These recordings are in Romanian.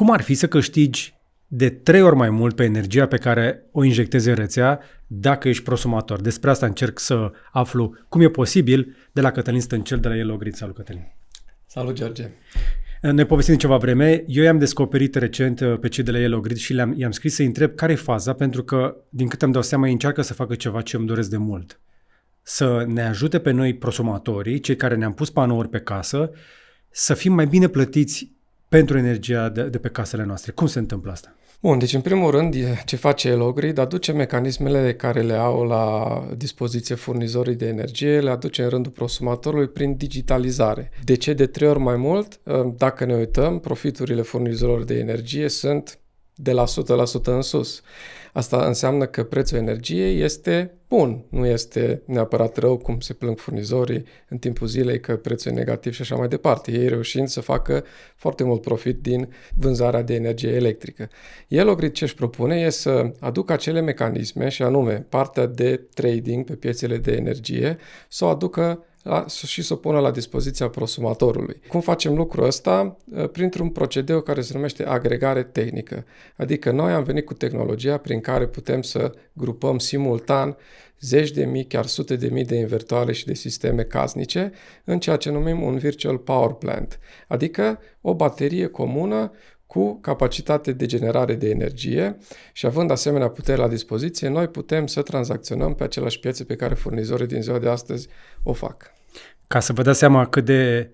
Cum ar fi să câștigi de 3 ori mai mult pe energia pe care o injectezi în rețea dacă ești prosumator? Despre asta încerc să aflu cum e posibil de la Cătălin Stâncel de la Yellow Grid. Salut, Cătălin! Salut, George! Ne povestim ceva vreme. Eu i-am descoperit recent pe cei de la Yellow Grid și i-am scris să-i întreb care e faza, pentru că, din câte îmi dau seama, ei încearcă să facă ceva ce îmi doresc de mult. Să ne ajute pe noi prosumatorii, cei care ne-am pus panouri pe casă, să fim mai bine plătiți pentru energia de pe casele noastre. Cum se întâmplă asta? Bun, deci în primul rând ce face Yellow Grid, aduce mecanismele care le au la dispoziție furnizorii de energie, le aduce în rândul prosumatorului prin digitalizare. De ce de 3 ori mai mult? Dacă ne uităm, profiturile furnizorilor de energie sunt de la 100% în sus. Asta înseamnă că prețul energiei este bun, nu este neapărat rău cum se plâng furnizorii în timpul zilei că prețul e negativ și așa mai departe. Ei reușind să facă foarte mult profit din vânzarea de energie electrică. Yellow Grid ce își propune e să aducă acele mecanisme și anume partea de trading pe piețele de energie, să o aducă și să o pună la dispoziția prosumatorului. Cum facem lucrul ăsta? Printr-un procedeu care se numește agregare tehnică. Adică noi am venit cu tehnologia prin care putem să grupăm simultan zeci de mii, chiar sute de mii de invertoare și de sisteme casnice în ceea ce numim un Virtual Power Plant, adică o baterie comună cu capacitate de generare de energie și având asemenea putere la dispoziție, noi putem să tranzacționăm pe aceleași piețe pe care furnizorii din ziua de astăzi o fac. Ca să vă dați seama cât de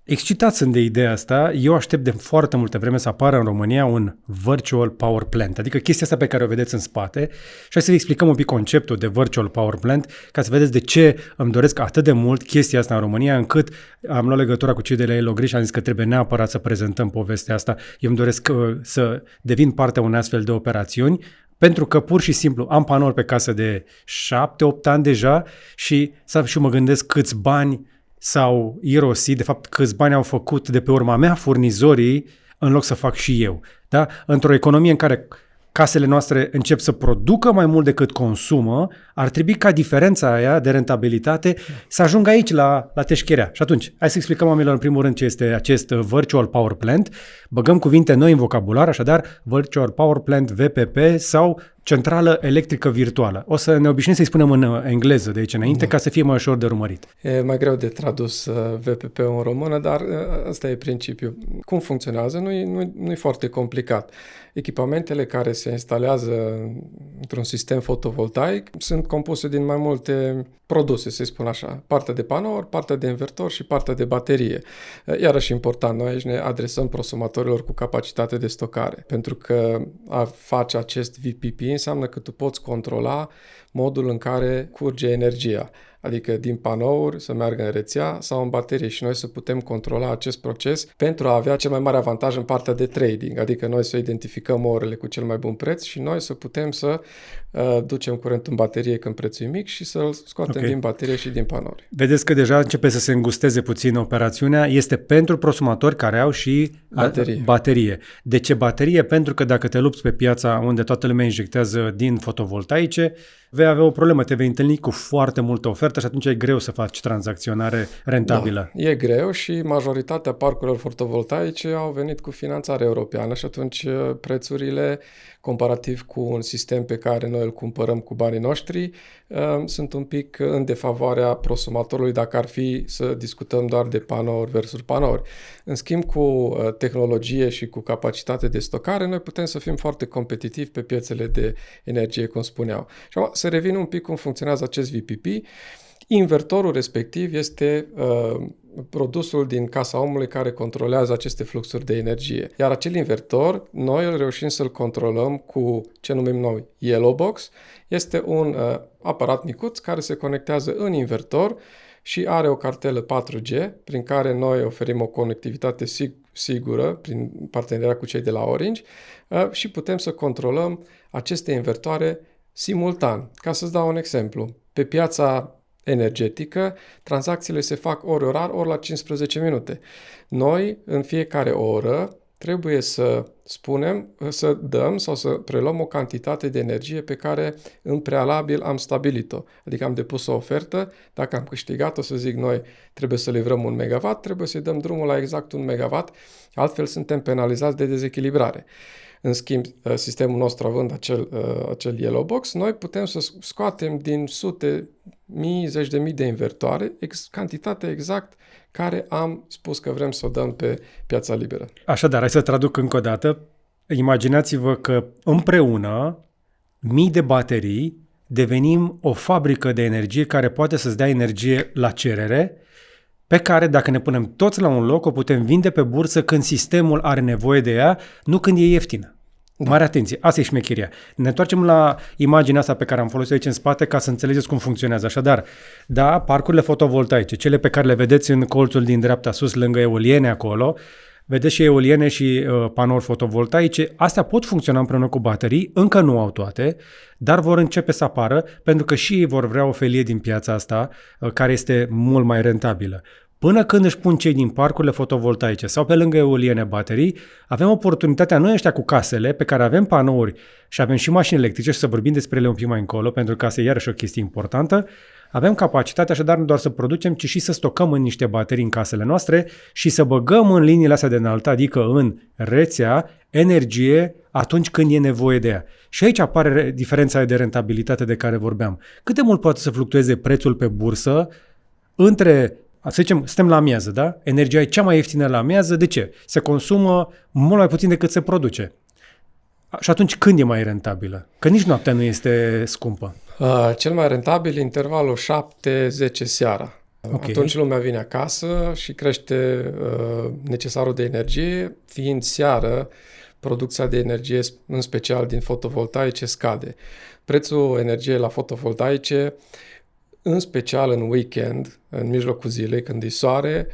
excitați sunt de ideea asta, eu aștept de foarte multă vreme să apară în România un Virtual Power Plant, adică chestia asta pe care o vedeți în spate. Și hai să vă explicăm un pic conceptul de Virtual Power Plant, ca să vedeți de ce îmi doresc atât de mult chestia asta în România, încât am luat legătura cu cei de la Yellow Grid și am zis că trebuie neapărat să prezentăm povestea asta. Eu îmi doresc să devin partea unei astfel de operațiuni, pentru că pur și simplu am panouri pe casă de 7-8 ani deja și mă gândesc câți bani s-au irosit, de fapt câți bani au făcut de pe urma mea furnizorii în loc să fac și eu. Da? Într-o economie în care casele noastre încep să producă mai mult decât consumă, ar trebui ca diferența aia de rentabilitate să ajungă aici la teșcherea. Și atunci, hai să explicăm oamenilor în primul rând ce este acest Virtual Power Plant. Băgăm cuvinte noi în vocabular, așadar Virtual Power Plant, VPP sau centrală electrică virtuală. O să ne obișnuim să-i spunem în engleză de aici înainte, ca să fie mai ușor de urmărit. E mai greu de tradus VPP-ul în română, dar ăsta e principiul. Cum funcționează? Nu-i foarte complicat. Echipamentele care se instalează într-un sistem fotovoltaic sunt compuse din mai multe produse, să spun așa. Partea de panouri, partea de invertor și partea de baterie. Iarăși important, noi aici ne adresăm prosumatorilor cu capacitate de stocare, pentru că a face acest VPP înseamnă că tu poți controla modul în care curge energia, adică din panouri să meargă în rețea sau în baterie și noi să putem controla acest proces pentru a avea cel mai mare avantaj în partea de trading, adică noi să identificăm orele cu cel mai bun preț și noi să putem să ducem curent în baterie când prețul e mic și să-l scoatem din baterie și din panouri. Vedeți că deja începe să se îngusteze puțin operațiunea. Este pentru prosumatori care au și baterie. De ce baterie? Pentru că dacă te lupți pe piața unde toată lumea injectează din fotovoltaice, vei avea o problemă, te vei întâlni cu foarte multă ofertă și atunci e greu să faci tranzacționare rentabilă. Da, e greu și majoritatea parcurilor fotovoltaice au venit cu finanțare europeană și atunci prețurile, comparativ cu un sistem pe care noi îl cumpărăm cu banii noștri, sunt un pic în defavoarea prosumatorului dacă ar fi să discutăm doar de panouri versus panouri. În schimb, cu tehnologie și cu capacitate de stocare, noi putem să fim foarte competitivi pe piețele de energie, cum spuneau. Și acum, să revin un pic cum funcționează acest VPP. Invertorul respectiv este produsul din casa omului care controlează aceste fluxuri de energie. Iar acel invertor, noi îl reușim să-l controlăm cu ce numim noi Yellow Box. Este un aparat micuț care se conectează în invertor și are o cartelă 4G prin care noi oferim o conectivitate sigură prin parteneriat cu cei de la Orange și putem să controlăm aceste invertoare simultan. Ca să-ți dau un exemplu, pe piața energetică, tranzacțiile se fac ori orar, ori la 15 minute. Noi, în fiecare oră, trebuie să spunem, să dăm sau să preluăm o cantitate de energie pe care în prealabil am stabilit-o. Adică am depus o ofertă, dacă am câștigat, o să zic noi, trebuie să livrăm 1 megawatt, trebuie să-i dăm drumul la exact 1 megawatt, altfel suntem penalizați de dezechilibrare. În schimb, sistemul nostru având acel yellow box, noi putem să scoatem din sute, mii, zeci de mii de invertoare, cantitatea exact care am spus că vrem să o dăm pe piața liberă. Așadar, hai să traduc încă o dată. Imaginați-vă că împreună, mii de baterii, devenim o fabrică de energie care poate să-ți dea energie la cerere, pe care, dacă ne punem toți la un loc, o putem vinde pe bursă când sistemul are nevoie de ea, nu când e ieftină. Da. Mare atenție, asta e șmecheria. Ne întoarcem la imaginea asta pe care am folosit aici în spate ca să înțelegeți cum funcționează. Așadar, da, parcurile fotovoltaice, cele pe care le vedeți în colțul din dreapta sus, lângă eoliene acolo, vedeți și eoliene și panouri fotovoltaice, astea pot funcționa împreună cu baterii, încă nu au toate, dar vor începe să apară pentru că și ei vor vrea o felie din piața asta care este mult mai rentabilă. Până când își pun cei din parcurile fotovoltaice sau pe lângă eoliene baterii, avem oportunitatea noi ăștia cu casele pe care avem panouri și avem și mașini electrice și să vorbim despre ele un pic mai încolo, pentru că asta e iarăși o chestie importantă. Avem capacitatea așadar nu doar să producem, ci și să stocăm în niște baterii în casele noastre și să băgăm în liniile astea de înaltă, adică în rețea, energie atunci când e nevoie de ea. Și aici apare diferența de rentabilitate de care vorbeam. Cât de mult poate să fluctueze prețul pe bursă între, să zicem, suntem la amiază, da? Energia e cea mai ieftină la amiază. De ce? Se consumă mult mai puțin decât se produce. Și atunci când e mai rentabilă? Că nici noaptea nu este scumpă. Cel mai rentabil e intervalul 7-10 seara. Okay. Atunci lumea vine acasă și crește necesarul de energie, fiind seară, producția de energie, în special din fotovoltaice, scade. Prețul energiei la fotovoltaice, în special în weekend, în mijlocul zilei, când e soare,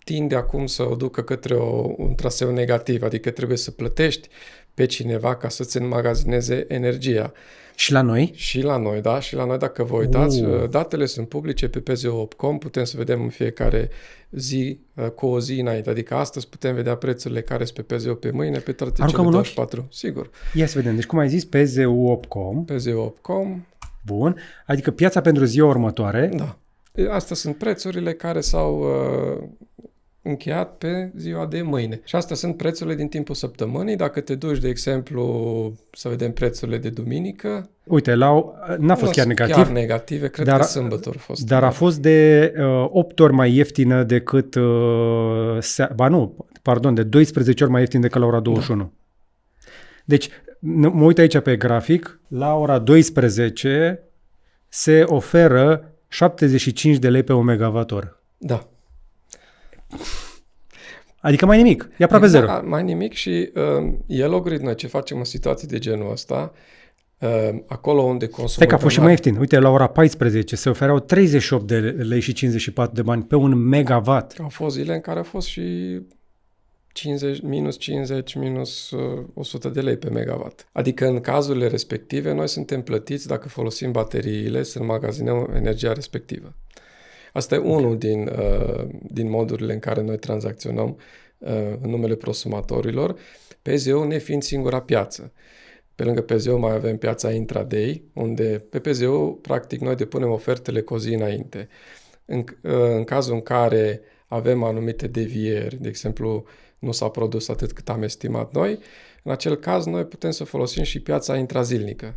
tinde acum să o ducă către un traseu negativ, adică trebuie să plătești pe cineva ca să-ți înmagazineze energia. Și la noi? Și la noi, da. Și la noi, dacă vă uitați, datele sunt publice pe PZO.com, putem să vedem în fiecare zi, cu o zi înainte. Adică astăzi putem vedea prețurile care sunt pe PZO pe mâine, pe toate cele 24. Sigur. Ia să vedem. Deci cum ai zis, PZO.com. PZO.com. Bun. Adică piața pentru ziua următoare. Da. Astea sunt prețurile care s-au încheiat pe ziua de mâine. Și astea sunt prețurile din timpul săptămânii. Dacă te duci, de exemplu, să vedem prețurile de duminică. Uite, n-a fost chiar negativ. Chiar negative, cred că sâmbătă a fost. Dar a fost de 8 ori mai ieftină decât... de 12 ori mai ieftin decât la ora 21. Da. Deci, mă uit aici pe grafic, la ora 12 se oferă 75 de lei pe 1 megawatt-oră. Da. Adică mai nimic, e aproape zero. Mai nimic și Yellow Grid, noi ce facem în situații de genul ăsta, acolo unde consumăm... Stai că a fost și mai ieftin. Uite, la ora 14 se ofereau 38 de lei și 54 de bani pe 1 megawatt. Au fost zile în care a fost și 50, minus 100 de lei pe megawatt. Adică în cazurile respective, noi suntem plătiți dacă folosim bateriile să înmagazinăm energia respectivă. Asta e unul din modurile în care noi tranzacționăm în numele prosumatorilor, PZO ne fiind singura piață. Pe lângă PZO mai avem piața intraday, unde pe PZO, practic, noi depunem ofertele cu o zi înainte. În cazul în care avem anumite devieri, de exemplu, nu s-a produs atât cât am estimat noi, în acel caz noi putem să folosim și piața intrazilnică,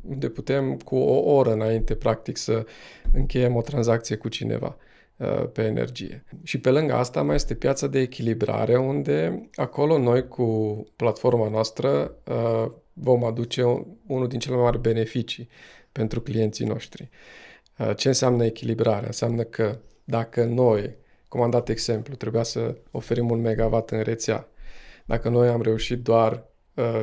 unde putem cu o oră înainte, practic, să încheiem o tranzacție cu cineva pe energie. Și pe lângă asta mai este piața de echilibrare, unde acolo noi cu platforma noastră vom aduce unul din cele mai mari beneficii pentru clienții noștri. Ce înseamnă echilibrare? Înseamnă că dacă noi, cum am dat exemplu, trebuia să oferim 1 megawatt în rețea, dacă noi am reușit doar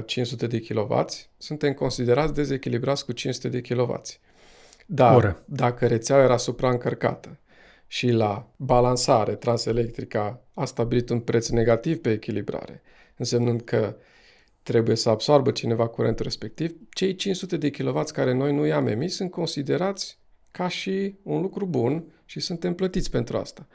500 de kW, suntem considerați dezechilibrați cu 500 de kW. Dar dacă rețeaua era supraîncărcată și la balansare Transelectrica a stabilit un preț negativ pe echilibrare, însemnând că trebuie să absoarbă cineva curentul respectiv, cei 500 de kW care noi nu i-am emis sunt considerați ca și un lucru bun și suntem plătiți pentru asta.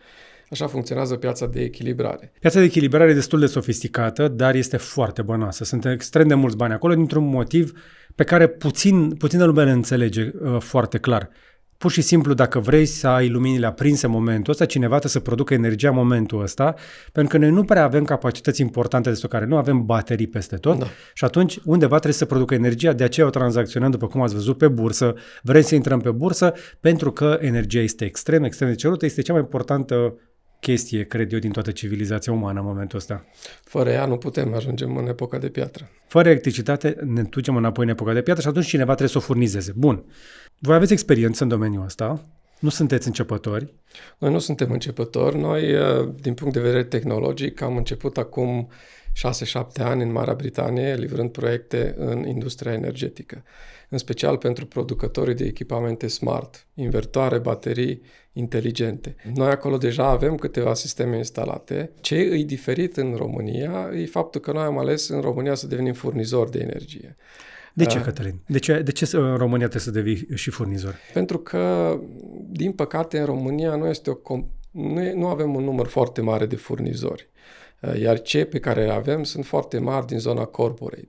Așa funcționează piața de echilibrare. Piața de echilibrare e destul de sofisticată, dar este foarte bănoasă. Sunt extrem de mulți bani acolo dintr-un motiv pe care puțină lume îl înțelege foarte clar. Pur și simplu, dacă vrei să ai luminile aprinse în momentul ăsta, cineva trebuie să producă energia în momentul ăsta, pentru că noi nu prea avem capacități importante de stocare, nu avem baterii peste tot, da. Și atunci undeva trebuie să producă energia, de aceea o tranzacționăm, după cum ați văzut, pe bursă, vrem să intrăm pe bursă, pentru că energia este extrem de cerută, este cea mai importantă chestie, cred eu, din toată civilizația umană în momentul ăsta. Fără ea nu putem, ajungem în epoca de piatră. Fără electricitate ne ducem înapoi în epoca de piatră și atunci cineva trebuie să o furnizeze. Bun. Voi aveți experiență în domeniul ăsta, nu sunteți începători. Noi nu suntem începători, noi, din punct de vedere tehnologic, am început acum 6-7 ani în Marea Britanie, livrând proiecte în industria energetică, în special pentru producătorii de echipamente smart, invertoare, baterii inteligente. Noi acolo deja avem câteva sisteme instalate. Ce e diferit în România e faptul că noi am ales în România să devenim furnizori de energie. De ce, Cătălin? De ce în România trebuie să devii și furnizor? Pentru că, din păcate, în România nu avem un număr foarte mare de furnizori. Iar cei pe care le avem sunt foarte mari din zona corporate.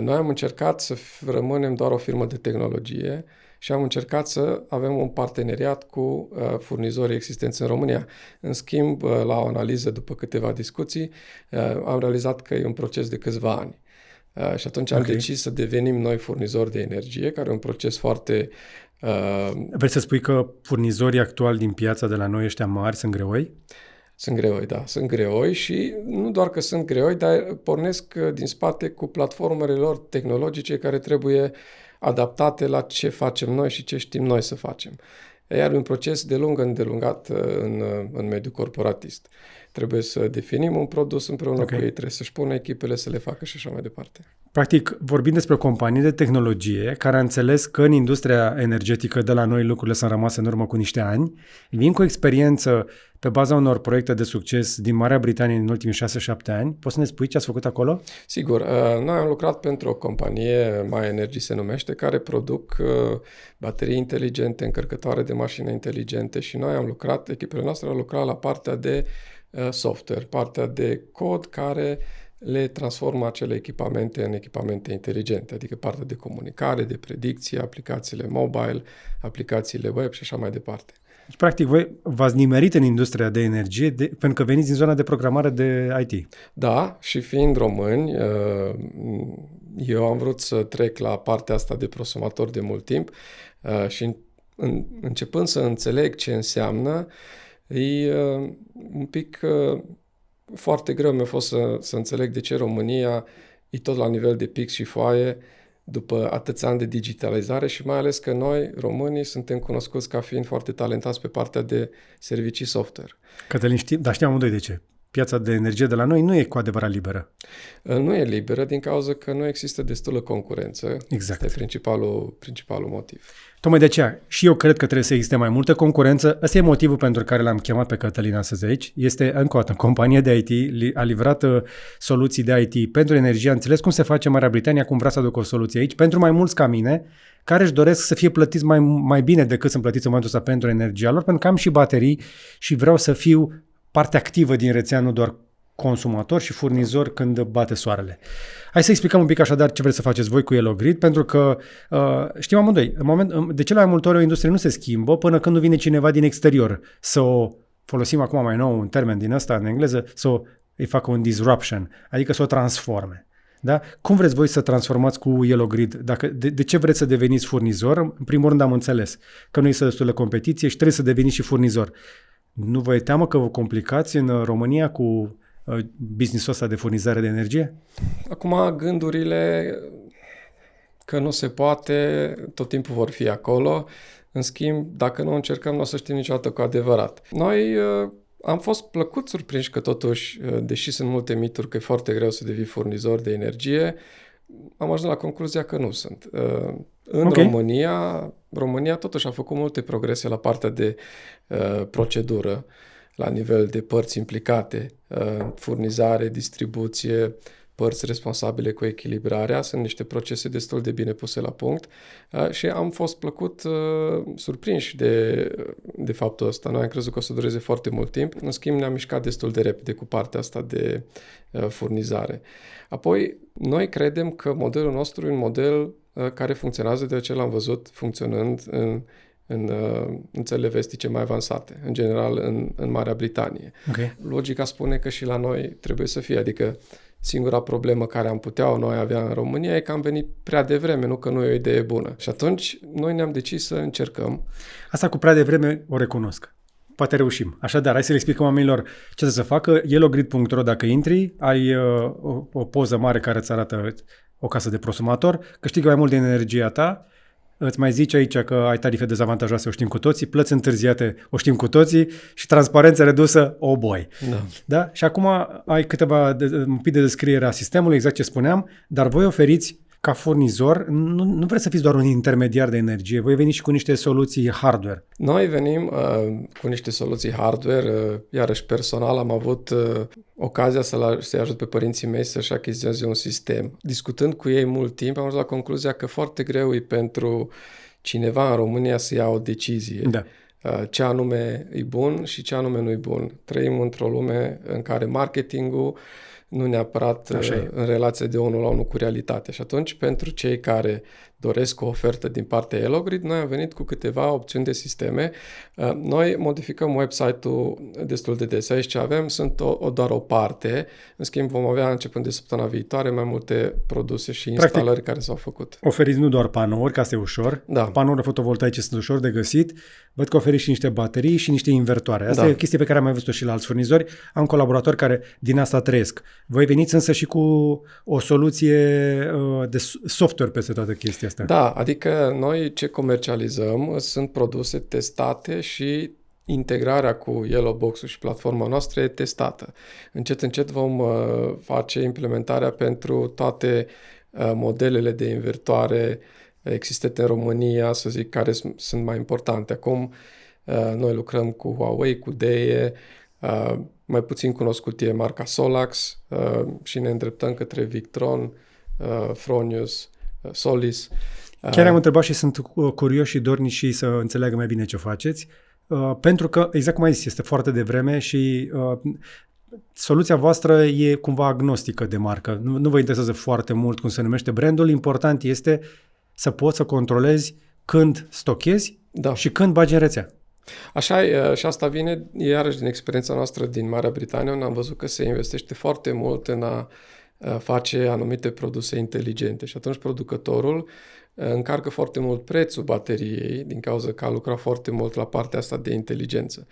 Noi am încercat să rămânem doar o firmă de tehnologie și am încercat să avem un parteneriat cu furnizorii existenți în România. În schimb, la o analiză după câteva discuții, am realizat că e un proces de câțiva ani. Și atunci am decis să devenim noi furnizori de energie, care e un proces foarte... Vrei să spui că furnizorii actuali din piața de la noi, ăștia mari, sunt greoi? Sunt greoi, da. Sunt greoi și nu doar că sunt greoi, dar pornesc din spate cu platformele lor tehnologice care trebuie adaptate la ce facem noi și ce știm noi să facem. Iar un proces de lung îndelungat în mediul corporatist. Trebuie să definim un produs împreună cu ei, trebuie să-și pună echipele să le facă și așa mai departe. Practic, vorbim despre o companie de tehnologie care a înțeles că în industria energetică de la noi lucrurile s-au rămas în urmă cu niște ani, vin cu experiență pe baza unor proiecte de succes din Marea Britanie în ultimii 6-7 ani. Poți să ne spui ce ați făcut acolo? Sigur. Noi am lucrat pentru o companie, My Energy se numește, care produc baterii inteligente, încărcătoare de mașini inteligente și noi am lucrat, echipele noastre au lucrat la partea de software, partea de cod care le transformă acele echipamente în echipamente inteligente, adică partea de comunicare, de predicție, aplicațiile mobile, aplicațiile web și așa mai departe. Deci, practic, voi v-ați nimerit în industria de energie pentru că veniți din zona de programare de IT. Da, și fiind români, eu am vrut să trec la partea asta de prosumator de mult timp și începând să înțeleg ce înseamnă, e un pic foarte greu mi-a fost să înțeleg de ce România e tot la nivel de pix și foaie după atâția ani de digitalizare și mai ales că noi, românii, suntem cunoscuți ca fiind foarte talentați pe partea de servicii software. Cătălin, știm amândoi de ce. Piața de energie de la noi nu e cu adevărat liberă. Nu e liberă din cauza că nu există destulă concurență. Exact. Este principalul motiv. Tocmai de aceea și eu cred că trebuie să existe mai multă concurență. Ăsta e motivul pentru care l-am chemat pe Cătălin astăzi aici. Este, încă o dată, companie de IT, a livrat soluții de IT pentru energie. A înțeles cum se face în Marea Britanie, acum vrea să aducă o soluție aici pentru mai mulți ca mine, care își doresc să fie plătiți mai bine decât sunt plătiți în momentul ăsta pentru energia lor, pentru că am și baterii și vreau să fiu parte activă din rețea, nu doar consumator și furnizor când bate soarele. Hai să explicăm un pic așadar ce vreți să faceți voi cu EloGrid, pentru că știm amândoi, de cele mai multe ori o industrie nu se schimbă până când nu vine cineva din exterior să o folosim acum mai nou un termen din ăsta în engleză, să îi facă un disruption, adică să o transforme. Da? Cum vreți voi să transformați cu EloGrid? De ce vreți să deveniți furnizor? În primul rând am înțeles că nu este destulă competiție și trebuie să deveniți și furnizor. Nu vă e teamă că vă complicați în România cu business-ul ăsta de furnizare de energie? Acum gândurile că nu se poate, tot timpul vor fi acolo. În schimb, dacă nu încercăm, nu o să știm niciodată cu adevărat. Noi am fost plăcut surprinși că totuși, deși sunt multe mituri că e foarte greu să devii furnizor de energie, am ajuns la concluzia că nu sunt. În România totuși a făcut multe progrese la partea de procedură, la nivel de părți implicate, furnizare, distribuție, părți responsabile cu echilibrarea, sunt niște procese destul de bine puse la punct și am fost plăcut surprinși de faptul ăsta. Noi am crezut că o să dureze foarte mult timp, în schimb ne-am mișcat destul de repede cu partea asta de furnizare. Apoi, noi credem că modelul nostru e un model care funcționează, deoarece l-am văzut funcționând în țările vestice mai avansate, în general în Marea Britanie. Okay. Logica spune că și la noi trebuie să fie, adică singura problemă care am putea noi avea în România e că am venit prea devreme, nu că nu e o idee bună. Și atunci noi ne-am decis să încercăm. Asta cu prea devreme o recunosc. Poate reușim. Așadar, hai să le explicăm oamenilor ce să facă. yellowgrid.ro, dacă intri, ai o poză mare care îți arată o casă de prosumator, câștigă mai mult din energia ta. Îți mai zice aici că ai tarife dezavantajoase, o știm cu toții, plăți întârziate, o știm cu toții și transparență redusă, oh boy. Da. Da? Și acum ai un pic de descriere a sistemului, exact ce spuneam, dar voi oferiți ca furnizor, nu vreți să fiți doar un intermediar de energie, voi veni și cu niște soluții hardware. Noi venim cu niște soluții hardware, iarăși personal am avut ocazia să-i ajut pe părinții mei să-și achiziționeze un sistem. Discutând cu ei mult timp, am ajuns la concluzia că foarte greu e pentru cineva în România să ia o decizie. Da. Ce anume e bun și ce anume nu e bun. Trăim într-o lume în care marketingul nu neapărat în relație de 1 la 1 cu realitatea. Și atunci, pentru cei care doresc o ofertă din partea Yellowgrid, noi am venit cu câteva opțiuni de sisteme. Noi modificăm website-ul destul de des. Aici ce avem sunt doar o parte. În schimb, vom avea, începând de săptămâna viitoare, mai multe produse și instalări care s-au făcut. Oferiți nu doar panouri, ca să e ușor. Da. Panourile fotovoltaice sunt ușor de găsit. Văd că oferiți și niște baterii și niște invertoare. Asta e o chestie pe care am mai văzut-o și la alți furnizori. Am colaboratori care din asta trăiesc. Voi veniți însă și cu o soluție de software peste toată chestia asta. Da, adică noi ce comercializăm sunt produse testate și integrarea cu Yellowbox-ul și platforma noastră e testată. Încet vom face implementarea pentru toate modelele de invertoare existente în România, să zic, care sunt mai importante. Acum noi lucrăm cu Huawei, cu DE, mai puțin cunoscut e marca Solax și ne îndreptăm către Victron, Fronius, Solis. Chiar am întrebat și sunt curioși și dornici și să înțeleagă mai bine ce faceți, pentru că, exact cum ai zis, este foarte devreme și soluția voastră e cumva agnostică de marcă. Nu vă interesează foarte mult cum se numește brandul, important este să poți să controlezi când stochezi și când bagi în rețea. Așa e, și asta vine iarăși din experiența noastră din Marea Britanie, unde am văzut că se investește foarte mult în a face anumite produse inteligente și atunci producătorul încarcă foarte mult prețul bateriei din cauza că a lucrat foarte mult la partea asta de inteligență.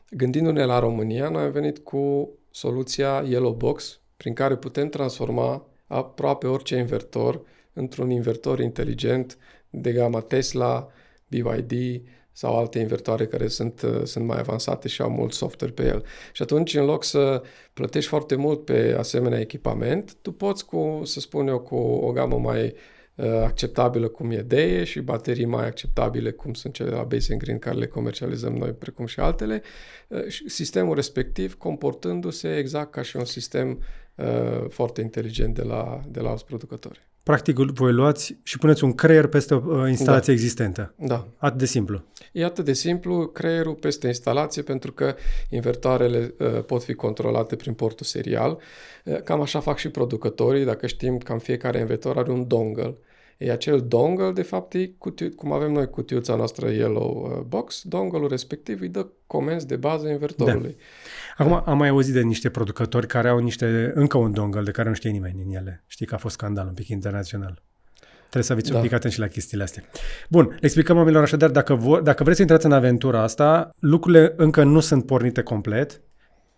Gândindu-ne la România, noi am venit cu soluția Yellowbox, prin care putem transforma aproape orice invertor într-un invertor inteligent de gama Tesla, BYD sau alte invertoare care sunt mai avansate și au mult software pe el. Și atunci, în loc să plătești foarte mult pe asemenea echipament, tu poți, să spun eu, cu o gamă mai acceptabilă cum e DE și baterii mai acceptabile cum sunt cele la Base & Green care le comercializăm noi precum și altele, sistemul respectiv comportându-se exact ca și un sistem foarte inteligent de la alți producători. Practic voi luați și puneți un creier peste o instalație existentă. Da. Atât de simplu. E atât de simplu, creierul peste instalație, pentru că invertoarele pot fi controlate prin portul serial. Cam așa fac și producătorii, dacă știm, cam fiecare invertor are un dongle. Acel dongle, de fapt, e cum avem noi cutiuța noastră Yellowbox, dongle-ul respectiv îi dă comenzi de bază invertorului. Da. Acum am mai auzit de niște producători care au încă un dongle de care nu știe nimeni din ele. Știi că a fost scandal un pic internațional. Trebuie să aveți un pic atent și la chestiile astea. Bun, le explicăm oamenilor așadar, dacă vreți să intrați în aventura asta, lucrurile încă nu sunt pornite complet.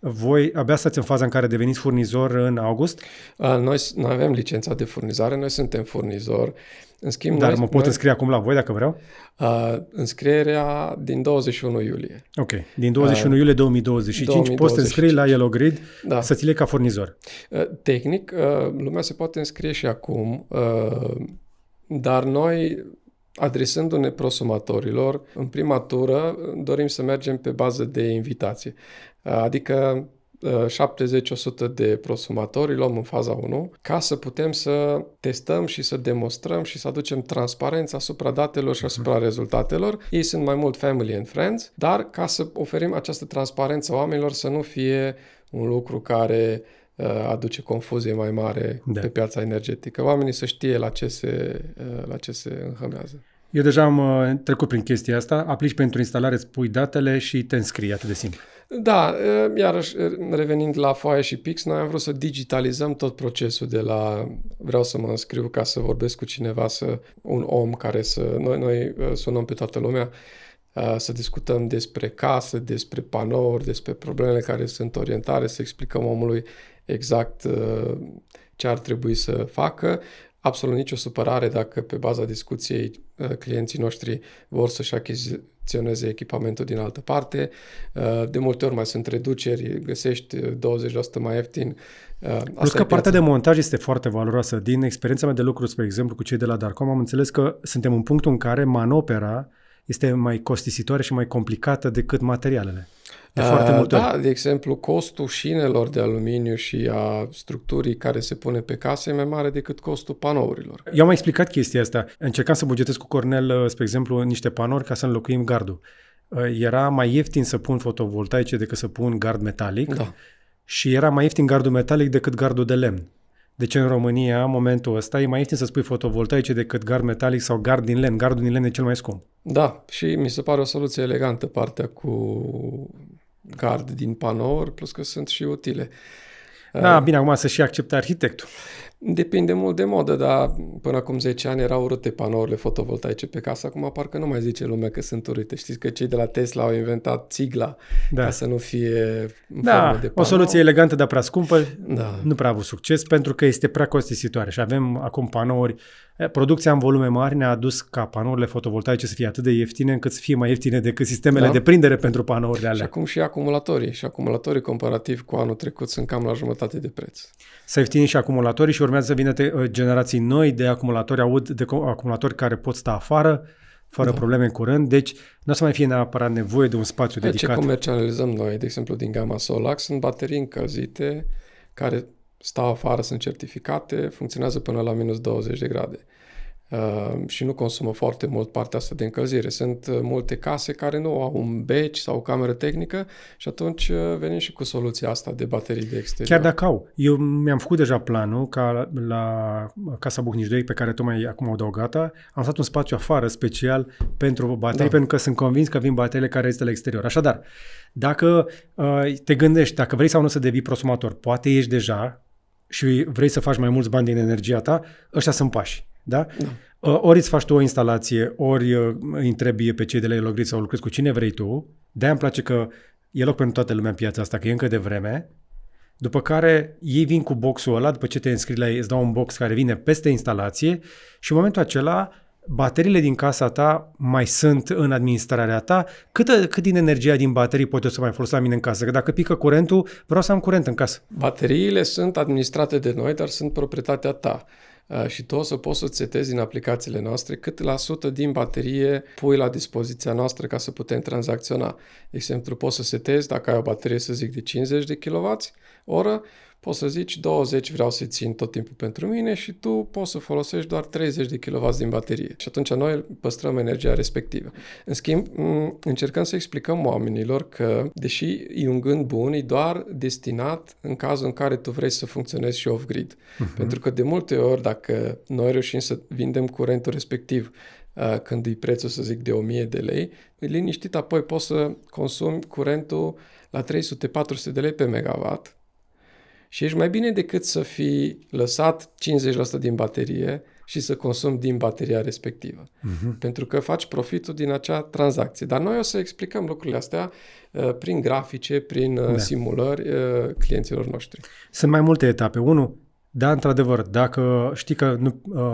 Voi abia stați în faza în care deveniți furnizor în august? Noi avem licența de furnizare, noi suntem furnizor. În schimb, dar mă pot înscrie acum la voi dacă vreau? Înscrierea din 21 iulie. Ok, din 21 iulie 2025 poți să înscrii la Yellowgrid să ți le ca furnizor. Tehnic, lumea se poate înscrie și acum, dar noi, adresându-ne prosumatorilor, în prima tură dorim să mergem pe bază de invitație. Adică 70-100 de prosumatori, îi luăm în faza 1, ca să putem să testăm și să demonstrăm și să aducem transparență asupra datelor și asupra rezultatelor. Ei sunt mai mult family and friends, dar ca să oferim această transparență oamenilor să nu fie un lucru care aduce confuzie mai mare pe piața energetică. Oamenii să știe la ce se înhămează. Eu deja am trecut prin chestia asta, aplici pentru instalare, îți pui datele și te înscrii, atât de simplu. Da, iarăși revenind la foaie și pix, noi am vrut să digitalizăm tot procesul de la vreau să mă înscriu ca să vorbesc cu cineva, un om care noi sunăm pe toată lumea, să discutăm despre casă, despre panouri, despre problemele care sunt orientare, să explicăm omului exact ce ar trebui să facă. Absolut nicio supărare dacă pe baza discuției clienții noștri vor să-și achiziționeze echipamentul din altă parte. De multe ori mai sunt reduceri, găsești 20% mai ieftin. Plus că partea de montaj este foarte valoroasă. Din experiența mea de lucru, spre exemplu, cu cei de la Darcom, am înțeles că suntem în punctul în care manopera este mai costisitoare și mai complicată decât materialele. De foarte multe ori. De exemplu, costul șinelor de aluminiu și a structurii care se pune pe casă e mai mare decât costul panourilor. Eu am explicat chestia asta. Încercam să bugetez cu Cornel, spre exemplu, niște panouri ca să înlocuim gardul. Era mai ieftin să pun fotovoltaice decât să pun gard metalic și era mai ieftin gardul metalic decât gardul de lemn. Deci în România, în momentul ăsta, e mai ieftin să spui fotovoltaice decât gard metalic sau gard din lemn. Gardul din lemn e cel mai scump. Da, și mi se pare o soluție elegantă partea cu gard din panouri, plus că sunt și utile. Da, bine, acum să și accepte arhitectul. Depinde mult de modă, dar până acum 10 ani erau urâte panourile fotovoltaice pe casă, acum parcă nu mai zice lumea că sunt urâte. Știți că cei de la Tesla au inventat țigla ca să nu fie în formă de panou. O soluție elegantă, dar prea scumpă, nu prea a avut succes pentru că este prea costisitoare și avem acum panouri. Producția în volume mari ne-a adus ca panourile fotovoltaice să fie atât de ieftine încât să fie mai ieftine decât sistemele de prindere pentru panourile alea. Și acum și acumulatorii. Și acumulatorii comparativ cu anul trecut sunt cam la jumătate de preț. S-a ieftinit și acumulatorii și urmează să vină generații noi de acumulatori, de acumulatori care pot sta afară, fără probleme în curând, deci nu o să mai fie neapărat nevoie de un spațiu dedicat. Ce comercializăm noi, de exemplu, din gama Solax, sunt baterii încălzite care stau afară, sunt certificate, funcționează până la minus 20 de grade. Și nu consumă foarte mult partea asta de încălzire. Sunt multe case care nu au un beci sau o cameră tehnică și atunci venim și cu soluția asta de baterii de exterior. Chiar dacă au. Eu mi-am făcut deja planul ca la Casa Bucnici 2, pe care tocmai acum au adăugat, am lăsat un spațiu afară special pentru baterii, pentru că sunt convins că vin bateriile care este la exterior. Așadar, dacă te gândești, dacă vrei sau nu să devii prosumator, poate ești deja și vrei să faci mai mulți bani din energia ta, ăștia sunt pași. Da? Ori îți faci tu o instalație, ori îi întrebi pe cei de la Elogrid sau lucrezi cu cine vrei tu. De-aia îmi place că e loc pentru toată lumea în piața asta, că e încă de vreme. După care ei vin cu boxul ăla, după ce te înscrii la ei, îți dau un box care vine peste instalație și în momentul acela bateriile din casa ta mai sunt în administrarea ta. Cât din energia din baterii pot eu să mai folosesc la mine în casă? Că dacă pică curentul, vreau să am curent în casă. Bateriile sunt administrate de noi, dar sunt proprietatea ta. Și tu o să poți să-ți setezi în aplicațiile noastre cât la sută din baterie pui la dispoziția noastră ca să putem tranzacționa. De exemplu, poți să setezi, dacă ai o baterie, să zic, de 50 de kWh, poți să zici 20 vreau să-i țin tot timpul pentru mine și tu poți să folosești doar 30 de kW din baterie. Și atunci noi păstrăm energia respectivă. În schimb, încercăm să explicăm oamenilor că, deși e un gând bun, e doar destinat în cazul în care tu vrei să funcționezi și off-grid. Pentru că de multe ori, dacă noi reușim să vindem curentul respectiv când e prețul, să zic, de 1000 de lei, liniștit apoi poți să consumi curentul la 300-400 de lei pe megawatt. Și ești mai bine decât să fii lăsat 50% din baterie și să consumi din bateria respectivă. Pentru că faci profitul din acea tranzacție. Dar noi o să explicăm lucrurile astea prin grafice, prin simulări clienților noștri. Sunt mai multe etape. Unu, da, într-adevăr, dacă știi că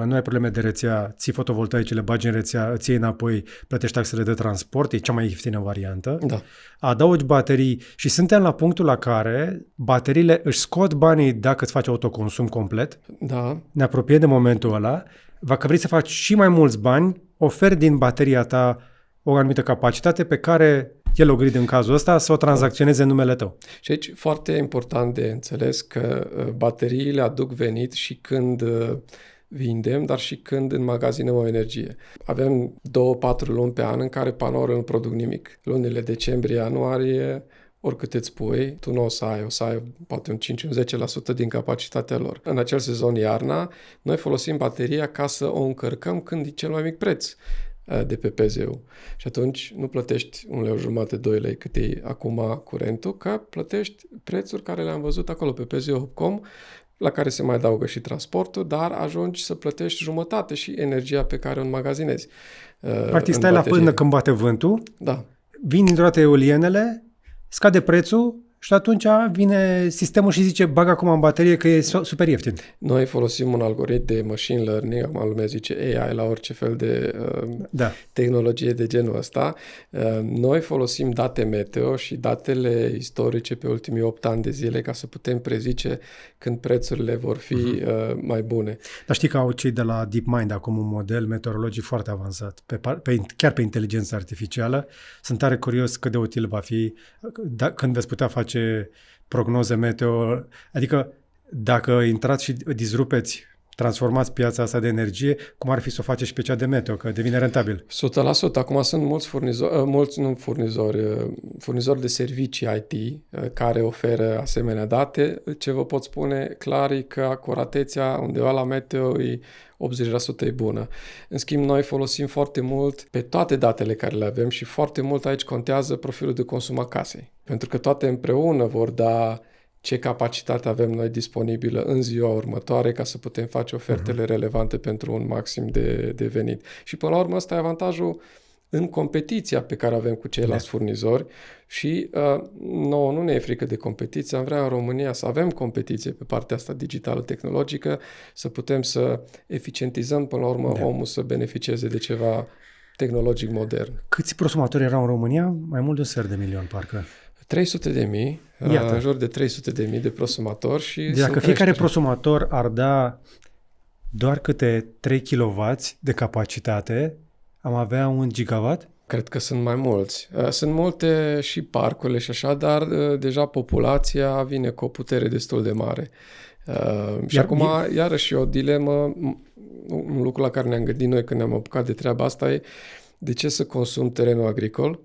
nu ai probleme de rețea, ții fotovoltaicele, bagi în rețea, îți iei înapoi, plătești taxele de transport, e cea mai ieftină variantă. Da. Adaugi baterii și suntem la punctul la care bateriile își scot banii dacă îți faci autoconsum complet. Da. Ne apropiem de momentul ăla. Dacă vrei să faci și mai mulți bani, oferi din bateria ta o anumită capacitate pe care Yellow Grid în cazul ăsta să o tranzacționeze în numele tău. Și aici foarte important de înțeles că bateriile aduc venit și când vindem, dar și când înmagazinăm o energie. Avem 2-4 luni pe an în care panourile nu produc nimic. Lunile decembrie, ianuarie, oricât îți pui, tu nu o să ai poate un 5-10% din capacitatea lor. În acel sezon iarna, noi folosim bateria ca să o încărcăm când e cel mai mic preț de pe PZU. Și atunci nu plătești 1,50 lei, 2 lei cât e acum curentul, că plătești prețuri care le-am văzut acolo pe PZU.com, la care se mai adaugă și transportul, dar ajungi să plătești jumătate și energia pe care o înmagazinezi. Practic stai la până când bate vântul, da. vin dintr-o dată eolienele, scade prețul și atunci vine sistemul și zice bagă acum în baterie că e super ieftin. Noi folosim un algoritm de machine learning, acum lumea zice AI la orice fel de tehnologie de genul ăsta. Noi folosim date meteo și datele istorice pe ultimii 8 ani de zile ca să putem prezice când prețurile vor fi mai bune. Dar știi că au cei de la DeepMind acum un model meteorologic foarte avansat, chiar pe inteligență artificială. Sunt tare curios cât de util va fi când veți putea face prognoze meteo, adică dacă intrați și disrupeți, transformați piața asta de energie, cum ar fi să o faceți și pe cea de meteo, că devine rentabil? 100%. Acum sunt furnizori de servicii IT care oferă asemenea date. Ce vă pot spune clar e că acuratețea undeva la meteo e 80% e bună. În schimb, noi folosim foarte mult pe toate datele care le avem și foarte mult aici contează profilul de consum a casei. Pentru că toate împreună vor da ce capacitate avem noi disponibilă în ziua următoare ca să putem face ofertele relevante pentru un maxim de venit. Și până la urmă ăsta e avantajul în competiția pe care avem cu ceilalți furnizori și nouă nu ne e frică de competiție, am vrea în România să avem competiție pe partea asta digitală tehnologică, să putem să eficientizăm până la urmă omul să beneficieze de ceva tehnologic modern. Câți prosumatori erau în România? Mai mult de 1.500.000, parcă. 300.000, în jur de 300.000 de prosumatori și dacă fiecare prosumator ar da doar câte 3 kW de capacitate, am avea 1 gigawatt? Cred că sunt mai mulți. Sunt multe și parcurile și așa, dar deja populația vine cu o putere destul de mare. Și acum, iarăși, o dilemă, un lucru la care ne-am gândit noi când ne-am apucat de treaba asta e de ce să consumi terenul agricol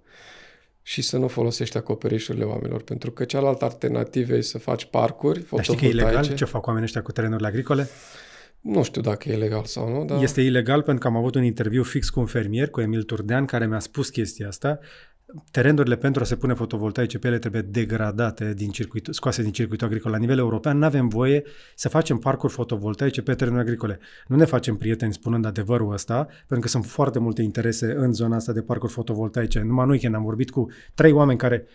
și să nu folosești acoperișurile oamenilor, pentru că cealaltă alternativă e să faci parcuri fotovoltaice. Dar știi că e ilegal ce fac oamenii ăștia cu terenurile agricole? Nu știu dacă e legal sau nu, dar... Este ilegal pentru că am avut un interviu fix cu un fermier, cu Emil Turdean, care mi-a spus chestia asta. Terenurile pentru a se pune fotovoltaice pe ele trebuie degradate, scoase din circuitul agricol. La nivel european nu avem voie să facem parcuri fotovoltaice pe terenuri agricole. Nu ne facem prieteni spunând adevărul ăsta, pentru că sunt foarte multe interese în zona asta de parcuri fotovoltaice. Numai noi când am vorbit cu 3 oameni care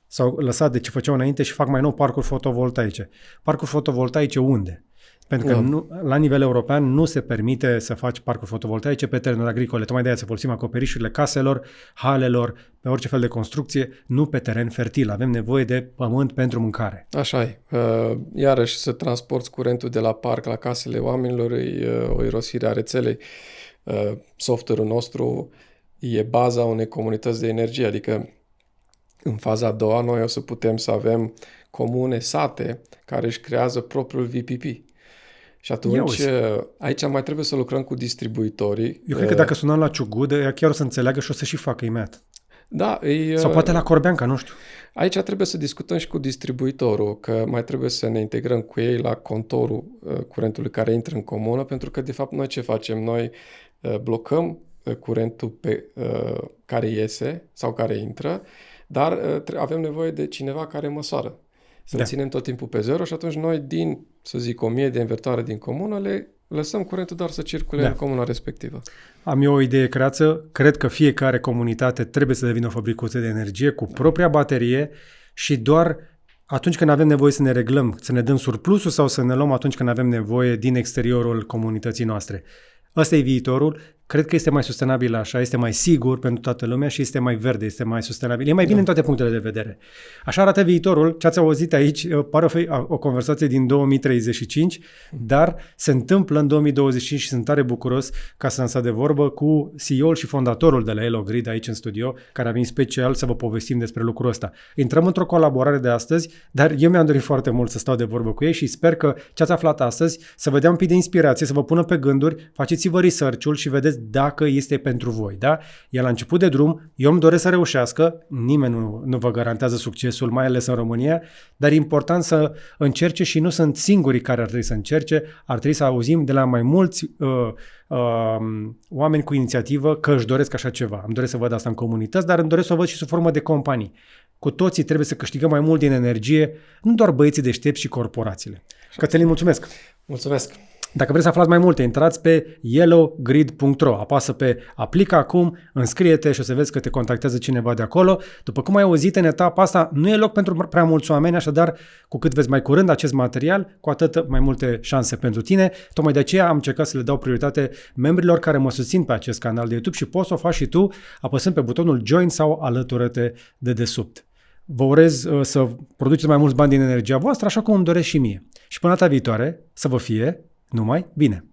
s-au lăsat de ce făceau înainte și fac mai nou parcuri fotovoltaice. Parcuri fotovoltaice unde? Pentru că la nivel european nu se permite să faci parcuri fotovoltaice pe terenuri agricole. Tocmai de aia să folosim acoperișurile caselor, halelor, pe orice fel de construcție, nu pe teren fertil. Avem nevoie de pământ pentru mâncare. Așa e. Iarăși să transporti curentul de la parc la casele oamenilor e o irosire a rețelei. Software-ul nostru e baza unei comunități de energie, adică în faza a doua noi o să putem să avem comune, sate, care își creează propriul VPP. Și atunci, aici mai trebuie să lucrăm cu distribuitorii. Eu cred că dacă sunăm la Ciugudă, ea chiar o să înțeleagă și o să și facă imediat. Da, sau poate la Corbeanca, nu știu. Aici trebuie să discutăm și cu distribuitorul, că mai trebuie să ne integrăm cu ei la contorul curentului care intră în comună, pentru că, de fapt, noi ce facem? Noi blocăm curentul care iese sau care intră, dar avem nevoie de cineva care măsoară. Să ținem tot timpul pe zero și atunci noi din, să zic, 1000 de invertoare din comună le lăsăm curentul doar să circule în comuna respectivă. Am eu o idee creață. Cred că fiecare comunitate trebuie să devină o fabricuță de energie cu propria baterie și doar atunci când avem nevoie să ne reglăm, să ne dăm surplusul sau să ne luăm atunci când avem nevoie din exteriorul comunității noastre. Ăsta e viitorul. cred că este mai sustenabil așa, este mai sigur pentru toată lumea și este mai verde, este mai sustenabil. E mai bine în toate punctele de vedere. Așa arată viitorul. Ce ați auzit aici pare o conversație din 2035, dar se întâmplă în 2025 și sunt tare bucuros ca să stăm de vorbă cu CEO-ul și fondatorul de la EloGrid aici în studio, care a venit special să vă povestim despre lucrul ăsta. Intrăm într-o colaborare de astăzi, dar eu mi-am dorit foarte mult să stau de vorbă cu ei și sper că ce ați aflat astăzi să vă dea un pic de inspirație, să vă pună pe gânduri, faceți-vă research-ul și vedeți dacă este pentru voi. Da? E la început de drum, eu îmi doresc să reușească, nimeni nu vă garantează succesul, mai ales în România, dar e important să încerce și nu sunt singurii care ar trebui să încerce, ar trebui să auzim de la mai mulți oameni cu inițiativă că își doresc așa ceva. Îmi doresc să văd asta în comunități, dar îmi doresc să o văd și sub formă de companii. Cu toții trebuie să câștigăm mai mult din energie, nu doar băieții deștepți și corporațiile. Cătălin, mulțumesc! Mulțumesc! Dacă vreți să aflați mai multe, intrați pe yellowgrid.ro, apasă pe aplică acum, înscrie-te și o să vezi că te contactează cineva de acolo. După cum ai auzit, în etapa asta nu e loc pentru prea mulți oameni, așadar cu cât vezi mai curând acest material, cu atât mai multe șanse pentru tine. Tocmai de aceea am încercat să le dau prioritate membrilor care mă susțin pe acest canal de YouTube și poți să o faci și tu apăsând pe butonul Join sau alătură-te de dedesubt. Vă urez să produceți mai mulți bani din energia voastră, așa cum îmi doresc și mie. Și până data viitoare, să vă fie numai bine!